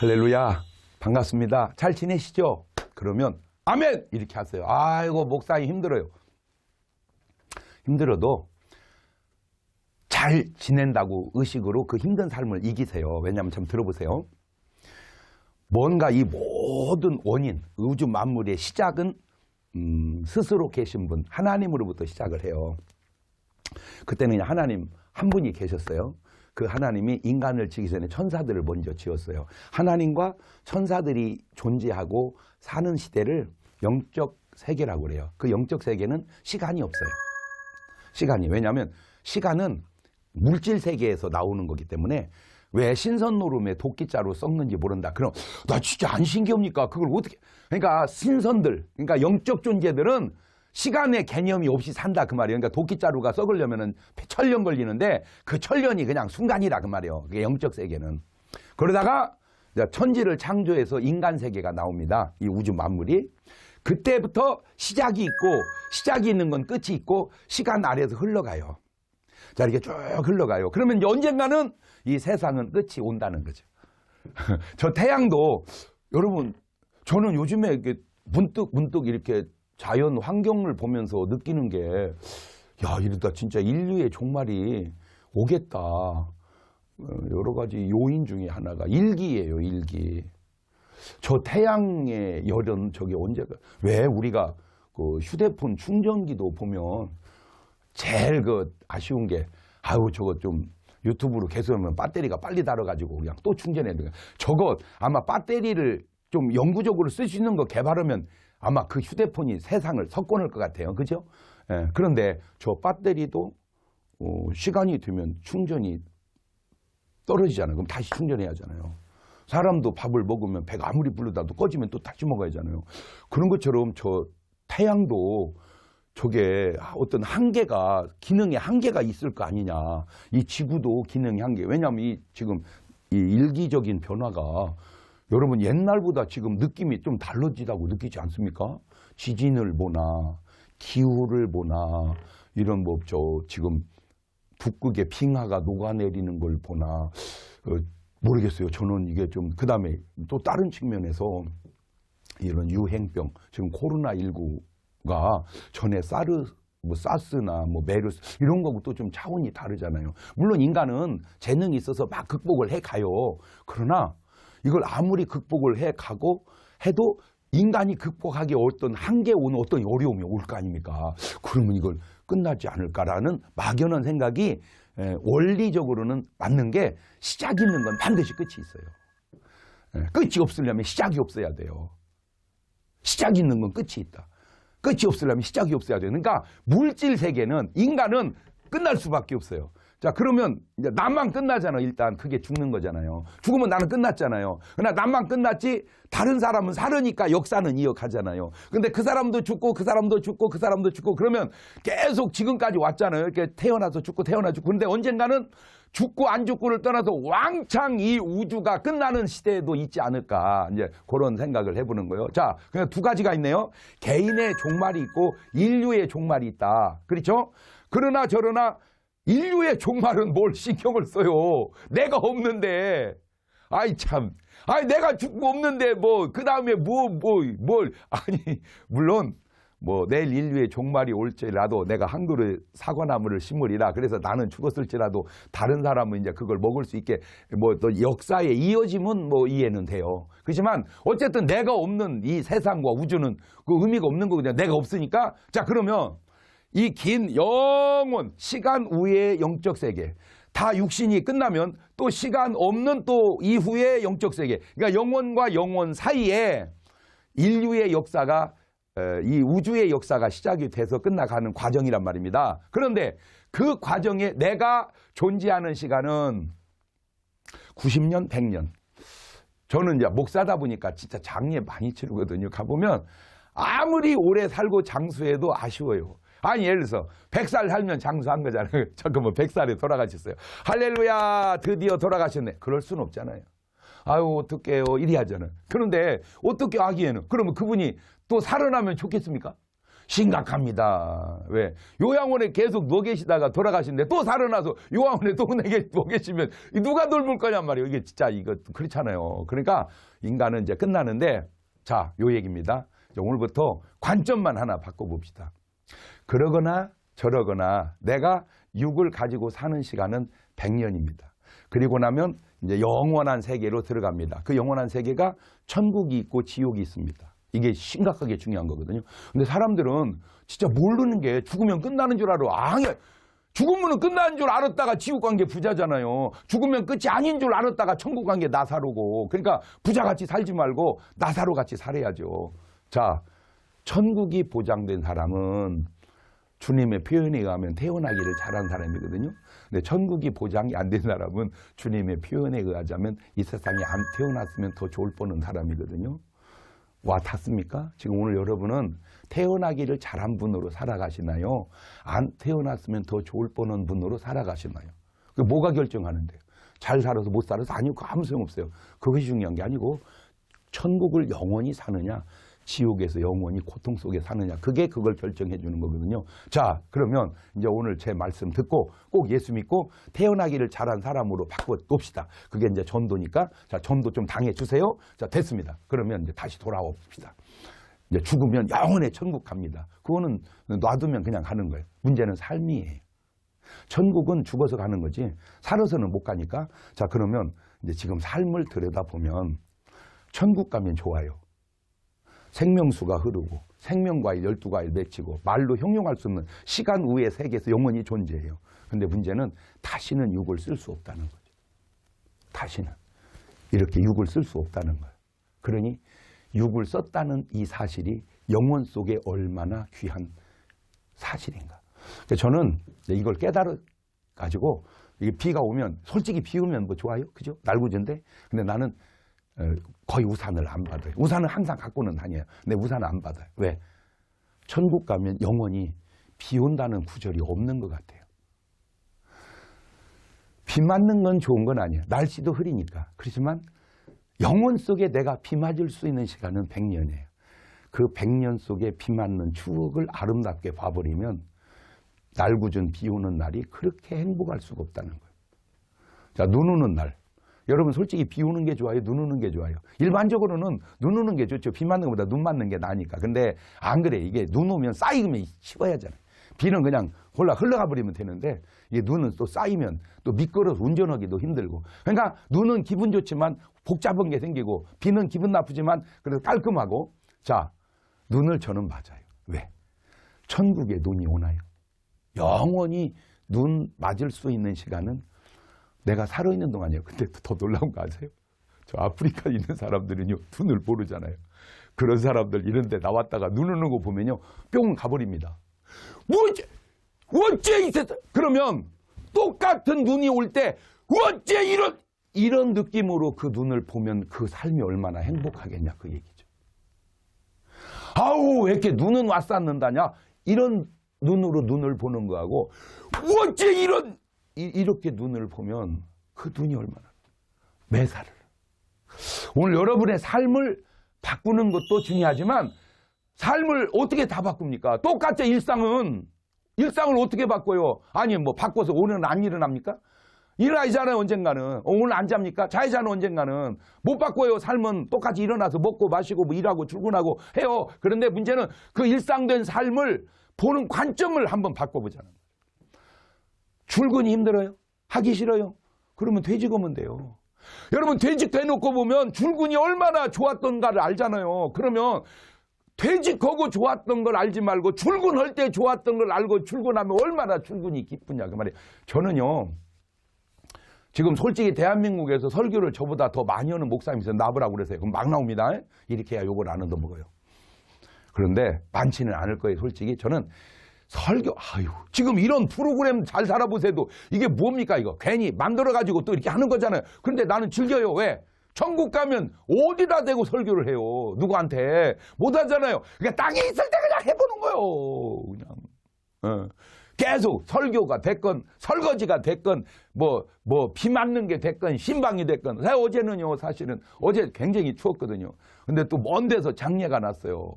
할렐루야, 반갑습니다. 잘 지내시죠? 그러면 아멘! 이렇게 하세요. 아이고, 목사님 힘들어요. 힘들어도 잘 지낸다고 의식으로 그 힘든 삶을 이기세요. 왜냐하면 참 들어보세요. 뭔가 이 모든 원인, 우주 만물의 시작은 스스로 계신 분, 하나님으로부터 시작을 해요. 그때는 하나님 한 분이 계셨어요. 그 하나님이 인간을 지기 전에 천사들을 먼저 지었어요. 하나님과 천사들이 존재하고 사는 시대를 영적 세계라고 그래요. 그 영적 세계는 시간이 없어요. 시간이. 왜냐하면 시간은 물질 세계에서 나오는 거기 때문에 왜 신선노름에 도끼자루 썩는지 모른다. 그럼 나 진짜 안 신기합니까? 그걸 어떻게. 그러니까 신선들, 그러니까 영적 존재들은 시간의 개념이 없이 산다 그 말이에요. 그러니까 도끼자루가 썩으려면은 천년 걸리는데 그 천년이 그냥 순간이라 그 말이에요. 그게 영적 세계는. 그러다가 천지를 창조해서 인간 세계가 나옵니다. 이 우주 만물이. 그때부터 시작이 있고 시작이 있는 건 끝이 있고 시간 아래에서 흘러가요. 자, 이렇게 쭉 흘러가요. 그러면 이제 언젠가는 이 세상은 끝이 온다는 거죠. 저 태양도 여러분 저는 요즘에 이렇게 문득 이렇게 자연 환경을 보면서 느끼는 게, 야, 이러다 진짜 인류의 종말이 오겠다. 여러 가지 요인 중에 하나가 일기예요, 일기. 저 태양의 열은 저게 언제가, 왜 우리가 그 휴대폰 충전기도 보면 제일 그 아쉬운 게, 아유, 저거 좀 유튜브로 계속 하면 배터리가 빨리 닳아가지고 그냥 또 충전해야 돼요. 저거 아마 배터리를 좀 영구적으로 쓸 수 있는 거 개발하면 아마 그 휴대폰이 세상을 석권할 것 같아요. 그죠? 예, 그런데 저 배터리도 시간이 되면 충전이 떨어지잖아요. 그럼 다시 충전해야 하잖아요. 사람도 밥을 먹으면 배가 아무리 부르다도 꺼지면 또 다시 먹어야 하잖아요. 그런 것처럼 저 태양도 저게 어떤 한계가, 기능의 한계가 있을 거 아니냐. 이 지구도 기능의 한계. 왜냐하면 지금 이 일기적인 변화가 여러분 옛날보다 지금 느낌이 좀 달라지다고 느끼지 않습니까? 지진을 보나 기후를 보나 이런 뭐 지금 북극의 빙하가 녹아내리는 걸 보나 모르겠어요. 저는 이게 좀 그다음에 또 다른 측면에서 이런 유행병 지금 코로나19가 전에 사스나 메르스 이런 거하고 또 좀 차원이 다르잖아요. 물론 인간은 재능이 있어서 막 극복을 해 가요. 그러나 이걸 아무리 극복을 해 가고 해도 인간이 극복하기 어떤 한계 오는 어떤 어려움이 올 거 아닙니까? 그러면 이걸 끝나지 않을까라는 막연한 생각이 원리적으로는 맞는 게, 시작 있는 건 반드시 끝이 있어요. 끝이 없으려면 시작이 없어야 돼요. 시작 있는 건 끝이 있다. 끝이 없으려면 시작이 없어야 돼요. 그러니까 물질 세계는, 인간은 끝날 수밖에 없어요. 자, 그러면 이제 나만 끝나잖아. 일단 그게 죽는 거잖아요. 죽으면 나는 끝났잖아요. 그러나 나만 끝났지 다른 사람은 살으니까 역사는 이어가잖아요. 근데 그 사람도 죽고 그 사람도 죽고 그 사람도 죽고 그러면 계속 지금까지 왔잖아요. 이렇게 태어나서 죽고 태어나 죽고. 근데 언젠가는 죽고 안 죽고를 떠나서 왕창 이 우주가 끝나는 시대에도 있지 않을까. 이제 그런 생각을 해보는 거예요. 자, 그냥 두 가지가 있네요. 개인의 종말이 있고 인류의 종말이 있다. 그렇죠? 그러나 저러나 인류의 종말은 뭘 신경을 써요. 내가 없는데. 아이 참. 아니 내가 죽고 없는데 그 다음에 아니 물론 내일 인류의 종말이 올지라도 내가 한 그릇 사과나무를 심으리라. 그래서 나는 죽었을지라도 다른 사람은 이제 그걸 먹을 수 있게 또 역사에 이어짐은 이해는 돼요. 그렇지만 어쨌든 내가 없는 이 세상과 우주는 그 의미가 없는 거거든요. 내가 없으니까. 자, 그러면 이 긴 영원, 시간 우의 영적 세계, 다 육신이 끝나면 또 시간 없는 또 이후의 영적 세계, 그러니까 영원과 영원 사이에 인류의 역사가, 이 우주의 역사가 시작이 돼서 끝나가는 과정이란 말입니다. 그런데 그 과정에 내가 존재하는 시간은 90년, 100년. 저는 이제 목사다 보니까 진짜 장례 많이 치르거든요. 가보면 아무리 오래 살고 장수해도 아쉬워요. 아니, 예를 들어서 100살 살면 장수한 거잖아요. 잠깐만, 100살에 돌아가셨어요. 할렐루야, 드디어 돌아가셨네. 그럴 수는 없잖아요. 아유, 어떡해요, 이리 하잖아요. 그런데 어떻게 하기에는, 그러면 그분이 또 살아나면 좋겠습니까? 심각합니다. 왜? 요양원에 계속 누워 계시다가 돌아가시는데 또 살아나서 요양원에 또 누워 계시면 누가 돌볼 거냔 말이에요. 이게 진짜 이거 그렇잖아요. 그러니까 인간은 이제 끝나는데 자, 요 얘기입니다. 오늘부터 관점만 하나 바꿔봅시다. 그러거나 저러거나 내가 육을 가지고 사는 시간은 100년입니다. 그리고 나면 이제 영원한 세계로 들어갑니다. 그 영원한 세계가 천국이 있고 지옥이 있습니다. 이게 심각하게 중요한 거거든요. 근데 사람들은 진짜 모르는 게 죽으면 끝나는 줄 알아. 아니야. 죽으면 끝나는 줄 알았다가 지옥 간 게 부자잖아요. 죽으면 끝이 아닌 줄 알았다가 천국 간 게 나사로고. 그러니까 부자같이 살지 말고 나사로같이 살아야죠. 자, 천국이 보장된 사람은 주님의 표현에 의하면 태어나기를 잘한 사람이거든요. 근데 천국이 보장이 안 된 사람은 주님의 표현에 의하자면 이 세상에 안 태어났으면 더 좋을 뻔한 사람이거든요. 와 닿습니까? 지금 오늘 여러분은 태어나기를 잘한 분으로 살아가시나요? 안 태어났으면 더 좋을 뻔한 분으로 살아가시나요? 그 뭐가 결정하는데요? 잘 살아서 못 살아서 아니고 아무 소용없어요. 그것이 중요한 게 아니고 천국을 영원히 사느냐 지옥에서 영원히 고통 속에 사느냐 그게 그걸 결정해 주는 거거든요. 자, 그러면 이제 오늘 제 말씀 듣고 꼭 예수 믿고 태어나기를 잘한 사람으로 바꿔봅시다. 그게 이제 전도니까 자, 전도 좀 당해 주세요. 자, 됐습니다. 그러면 이제 다시 돌아와 봅시다. 이제 죽으면 영원히 천국 갑니다. 그거는 놔두면 그냥 가는 거예요. 문제는 삶이에요. 천국은 죽어서 가는 거지 살아서는 못 가니까 자, 그러면 이제 지금 삶을 들여다보면 천국 가면 좋아요. 생명수가 흐르고 생명과일 12과일 맺히고 말로 형용할 수 없는 시간 우의 세계에서 영원히 존재해요. 근데 문제는 다시는 육을 쓸 수 없다는 거죠. 다시는 이렇게 육을 쓸 수 없다는 거예요. 그러니 육을 썼다는 이 사실이 영혼 속에 얼마나 귀한 사실인가. 저는 이걸 깨달아가지고 이게 비가 오면 솔직히 비 오면 뭐 좋아요. 그죠? 날구진데. 근데 나는 거의 우산을 안 받아요. 우산은 항상 갖고는 다녀요. 근데 우산을 안 받아요. 왜? 천국 가면 영원히 비 온다는 구절이 없는 것 같아요. 비 맞는 건 좋은 건 아니에요. 날씨도 흐리니까. 그렇지만 영혼 속에 내가 비 맞을 수 있는 시간은 100년이에요. 그 100년 속에 비 맞는 추억을 아름답게 봐버리면 날구준 비 오는 날이 그렇게 행복할 수가 없다는 거예요. 자, 눈 오는 날. 여러분 솔직히 비 오는 게 좋아요? 눈 오는 게 좋아요? 일반적으로는 눈 오는 게 좋죠. 비 맞는 것보다 눈 맞는 게 나으니까. 근데 안 그래. 이게 눈 오면 쌓이면 식어야 하잖아요. 비는 그냥 흘러가 버리면 되는데 이게 눈은 또 쌓이면 또 미끄러워서 운전하기도 힘들고. 그러니까 눈은 기분 좋지만 복잡한 게 생기고 비는 기분 나쁘지만 그래도 깔끔하고. 자, 눈을 저는 맞아요. 왜? 천국에 눈이 오나요? 영원히 눈 맞을 수 있는 시간은 내가 살아있는 동안이에요. 근데 더 놀라운 거 아세요? 저 아프리카에 있는 사람들은요, 눈을 모르잖아요. 그런 사람들 이런 데 나왔다가 눈 오는 거 보면요, 뿅 가버립니다. 어째 이 세상, 그러면 똑같은 눈이 올 때, 어째 이런 느낌으로 그 눈을 보면 그 삶이 얼마나 행복하겠냐, 그 얘기죠. 아우, 왜 이렇게 눈은 왔었는다냐? 이런 눈으로 눈을 보는 거하고, 어째 이렇게 눈을 보면 그 눈이 얼마나 매사를. 오늘 여러분의 삶을 바꾸는 것도 중요하지만 삶을 어떻게 다 바꿉니까? 똑같이 일상을 어떻게 바꿔요? 아니 뭐 바꿔서 오늘은 안 일어납니까? 일어나잖아요. 언젠가는. 오늘 안 잡니까? 자야잖아요. 언젠가는. 못 바꿔요. 삶은 똑같이 일어나서 먹고 마시고 뭐 일하고 출근하고 해요. 그런데 문제는 그 일상된 삶을 보는 관점을 한번 바꿔보자는 거예요. 출근이 힘들어요? 하기 싫어요? 그러면 퇴직하면 돼요. 여러분 퇴직해놓고 보면 출근이 얼마나 좋았던가를 알잖아요. 그러면 퇴직하고 좋았던 걸 알지 말고 출근할 때 좋았던 걸 알고 출근하면 얼마나 출근이 기쁘냐 그 말이에요. 저는요. 지금 솔직히 대한민국에서 설교를 저보다 더 많이 하는 목사님이 있어요. 나보라고 그러세요. 그럼 막 나옵니다. 이렇게 해야 욕을 안 얻어먹어요. 그런데 많지는 않을 거예요. 솔직히 저는 설교, 지금 이런 프로그램 잘 살아보세요. 이게 뭡니까, 이거? 괜히 만들어가지고 또 이렇게 하는 거잖아요. 그런데 나는 즐겨요. 왜? 천국 가면 어디다 대고 설교를 해요. 누구한테. 못 하잖아요. 그러니까 땅에 있을 때 그냥 해보는 거예요. 그냥. 계속 설교가 됐건 설거지가 됐건 비 맞는 게 됐건 신방이 됐건 어제는요 사실은 어제 굉장히 추웠거든요. 근데 또 먼 데서 장례가 났어요.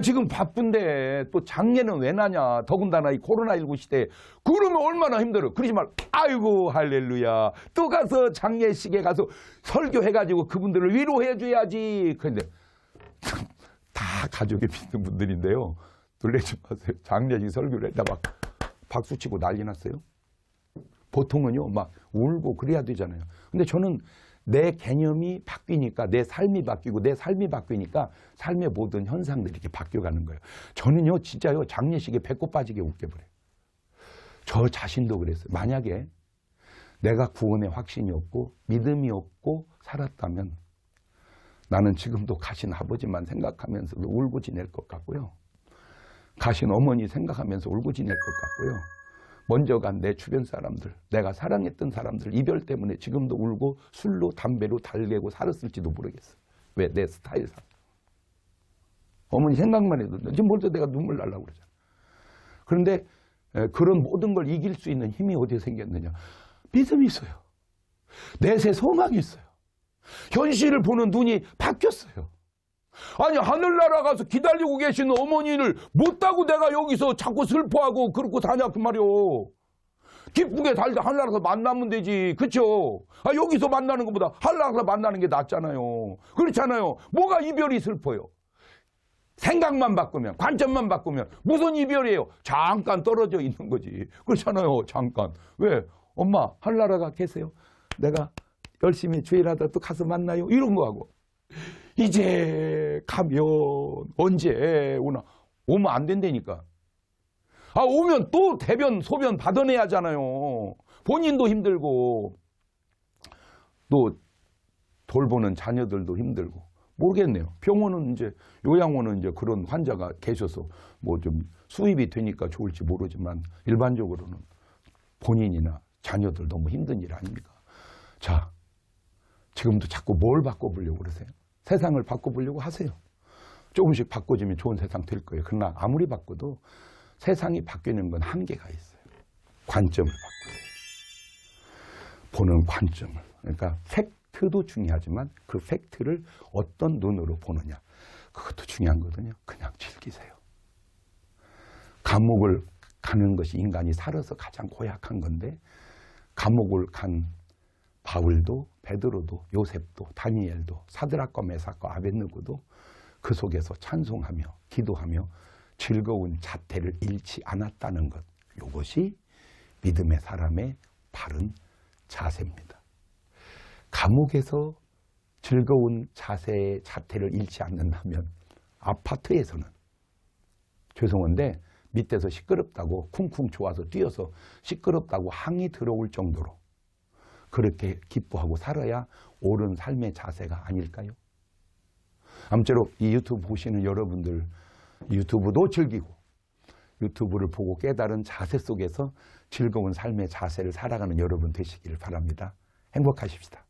지금 바쁜데 또 장례는 왜 나냐. 더군다나 이 코로나19 시대에 그러면 얼마나 힘들어. 그러지 말고 아이고 할렐루야 또 가서 장례식에 가서 설교해가지고 그분들을 위로해 줘야지. 그런데 다 가족이 믿는 분들인데요. 놀라지 마세요. 장례식 설교를 했다 막 박수치고 난리 났어요. 보통은요 막 울고 그래야 되잖아요. 근데 저는 내 개념이 바뀌니까 내 삶이 바뀌고 내 삶이 바뀌니까 삶의 모든 현상들이 이렇게 바뀌어가는 거예요. 저는요 진짜요 장례식에 배꼽 빠지게 웃겨버려요. 저 자신도 그랬어요. 만약에 내가 구원의 확신이 없고 믿음이 없고 살았다면 나는 지금도 가신 아버지만 생각하면서도 울고 지낼 것 같고요. 가신 어머니 생각하면서 울고 지낼 것 같고요. 먼저 간 내 주변 사람들, 내가 사랑했던 사람들 이별 때문에 지금도 울고 술로 담배로 달래고 살았을지도 모르겠어요. 왜? 내 스타일상. 어머니 생각만 해도 지금 벌써 내가 눈물 날라고 그러잖아. 그런데 그런 모든 걸 이길 수 있는 힘이 어디에 생겼느냐. 믿음이 있어요. 내세 소망이 있어요. 현실을 보는 눈이 바뀌었어요. 아니 하늘나라 가서 기다리고 계신 어머니를 못 따고 내가 여기서 자꾸 슬퍼하고 그러고 다냐 그 말이오. 기쁘게 살다 하늘나라에서 만나면 되지. 그쵸? 여기서 만나는 것보다 하늘나라에서 만나는 게 낫잖아요. 그렇잖아요. 뭐가 이별이 슬퍼요. 생각만 바꾸면 관점만 바꾸면 무슨 이별이에요. 잠깐 떨어져 있는 거지. 그렇잖아요. 잠깐. 왜? 엄마 하늘나라 계세요. 내가 열심히 주일하다 또 가서 만나요. 이런 거하고 이제 가면 언제 오나. 오면 안 된다니까. 오면 또 대변 소변 받아내야 하잖아요. 본인도 힘들고 또 돌보는 자녀들도 힘들고. 모르겠네요. 병원은 이제 요양원은 이제 그런 환자가 계셔서 뭐 좀 수입이 되니까 좋을지 모르지만 일반적으로는 본인이나 자녀들 너무 힘든 일 아닙니까? 자, 지금도 자꾸 뭘 바꿔보려고 그러세요? 세상을 바꿔보려고 하세요. 조금씩 바꿔주면 좋은 세상 될 거예요. 그러나 아무리 바꿔도 세상이 바뀌는 건 한계가 있어요. 관점을 바꾸세요. 보는 관점을. 그러니까 팩트도 중요하지만 그 팩트를 어떤 눈으로 보느냐. 그것도 중요한 거거든요. 그냥 즐기세요. 감옥을 가는 것이 인간이 살아서 가장 고약한 건데 감옥을 간 바울도 베드로도 요셉도 다니엘도 사드락과 메삭과 아벳느고도 그 속에서 찬송하며 기도하며 즐거운 자태를 잃지 않았다는 것. 이것이 믿음의 사람의 바른 자세입니다. 감옥에서 즐거운 자태를 잃지 않는다면 아파트에서는 죄송한데 밑에서 시끄럽다고 쿵쿵 좋아서 뛰어서 시끄럽다고 항이 들어올 정도로 그렇게 기뻐하고 살아야 옳은 삶의 자세가 아닐까요? 아무쪼록 이 유튜브 보시는 여러분들 유튜브도 즐기고 유튜브를 보고 깨달은 자세 속에서 즐거운 삶의 자세를 살아가는 여러분 되시기를 바랍니다. 행복하십시다.